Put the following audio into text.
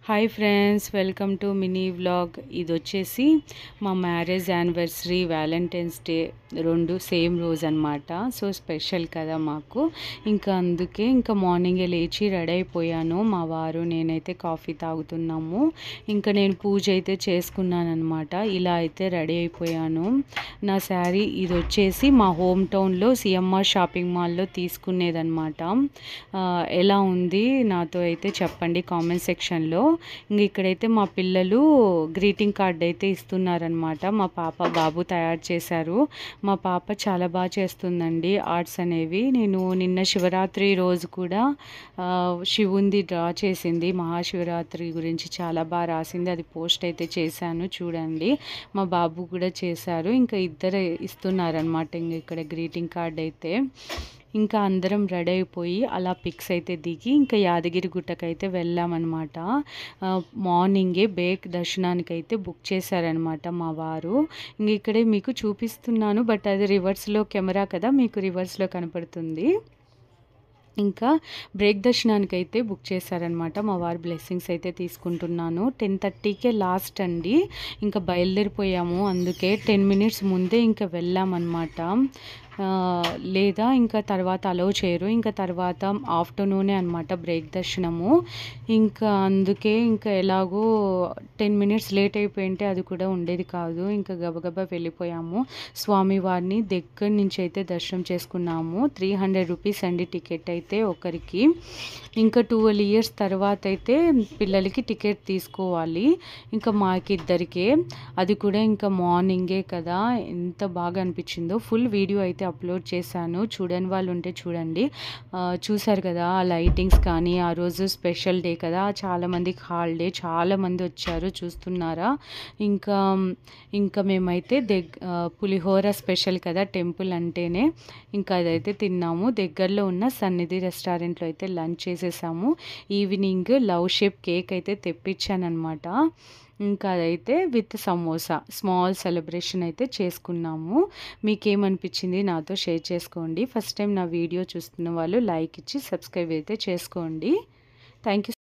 Hi friends, welcome to mini vlog. ఇది వచ్చేసి మా మ్యారేజ్ యానివర్సరీ, వ్యాలంటైన్స్ డే రెండు సేమ్ రోజు అనమాట. సో స్పెషల్ కదా మాకు. ఇంకా అందుకే ఇంకా మార్నింగే లేచి రెడీ అయిపోయాను. మా వారు నేనైతే కాఫీ తాగుతున్నాము. ఇంకా నేను పూజ అయితే చేసుకున్నాను అనమాట. ఇలా అయితే రెడీ అయిపోయాను. నా శారీ ఇది వచ్చేసి మా హోమ్ టౌన్లో సిఎంఆర్ షాపింగ్ మాల్లో తీసుకునేదనమాట. ఎలా ఉంది నాతో అయితే చెప్పండి కామెంట్ సెక్షన్లో. ఇంక ఇక్కడైతే మా పిల్లలు గ్రీటింగ్ కార్డ్ అయితే ఇస్తున్నారనమాట. మా పాప బాబు తయారు చేశారు. మా పాప చాలా బాగా చేస్తుందండి ఆర్ట్స్ అనేవి. నేను నిన్న శివరాత్రి రోజు కూడా శివుంది డ్రా చేసింది. మహాశివరాత్రి గురించి చాలా బాగా రాసింది. అది పోస్ట్ అయితే చేశాను, చూడండి. మా బాబు కూడా చేశారు. ఇంకా ఇద్దరు ఇస్తున్నారనమాట ఇంక ఇక్కడ గ్రీటింగ్ కార్డ్ అయితే. ఇంకా అందరం రెడీ అయిపోయి అలా పిక్స్ అయితే దిగి ఇంకా యాదగిరి గుట్టకైతే వెళ్ళామన్నమాట. మార్నింగే బేక్ దర్శనానికి అయితే బుక్ చేశారనమాట మా వారు. ఇంక ఇక్కడే మీకు చూపిస్తున్నాను, బట్ అది రివర్స్లో కెమెరా కదా, మీకు రివర్స్లో కనపడుతుంది. ఇంకా బ్రేక్ దర్శనానికి అయితే బుక్ చేశారనమాట. మా వారు బ్లెస్సింగ్స్ అయితే తీసుకుంటున్నాను. 10:30కే లాస్ట్ అండి. ఇంకా బయలుదేరిపోయాము. అందుకే 10 మినిట్స్ ముందే ఇంకా వెళ్ళామన్నమాట. లేదా ఇంకా తర్వాత అలౌ చేయరు. ఇంకా తర్వాత ఆఫ్టర్నూనే అనమాట బ్రేక్ దర్శనము. ఇంకా అందుకే ఇంకా ఎలాగో 10 మినిట్స్ లేట్ అయిపోయింటే అది కూడా ఉండేది కాదు. ఇంకా గబగబా వెళ్ళిపోయాము. స్వామివారిని దగ్గర నుంచి అయితే దర్శనం చేసుకున్నాము. 300 రూపీస్ అండి టికెట్ అయితే ఒకరికి. ఇంకా 12 ఇయర్స్ తర్వాత అయితే పిల్లలకి టికెట్ తీసుకోవాలి. ఇంకా మాకిద్దరికే, అది కూడా ఇంకా మార్నింగే కదా. ఎంత బాగా అనిపించిందో. ఫుల్ వీడియో అయితే అప్లోడ్ చేశాను, చూడని వాళ్ళు ఉంటే చూడండి. చూశారు కదా ఆ లైటింగ్స్ కానీ. ఆ రోజు స్పెషల్ డే కదా, చాలామందికి హాలిడే, చాలామంది వచ్చారు, చూస్తున్నారా. ఇంకా ఇంకా మేమైతే పులిహోర స్పెషల్ కదా టెంపుల్ అంటేనే. ఇంకా అదైతే తిన్నాము. దగ్గరలో ఉన్న సన్నిధి రెస్టారెంట్లో అయితే లంచ్ చేసేసాము. ఈవినింగ్ లవ్ షేప్ కేక్ అయితే తెప్పించానమాట. ఇంకా అదైతే విత్ సమోసా స్మాల్ సెలబ్రేషన్ అయితే చేసుకున్నాము. మీకేమనిపించింది నాతో షేర్ చేసుకోండి. ఫస్ట్ టైం నా వీడియో చూస్తున్న వాళ్ళు లైక్ ఇచ్చి సబ్స్క్రైబ్ అయితే చేసుకోండి. Thank you.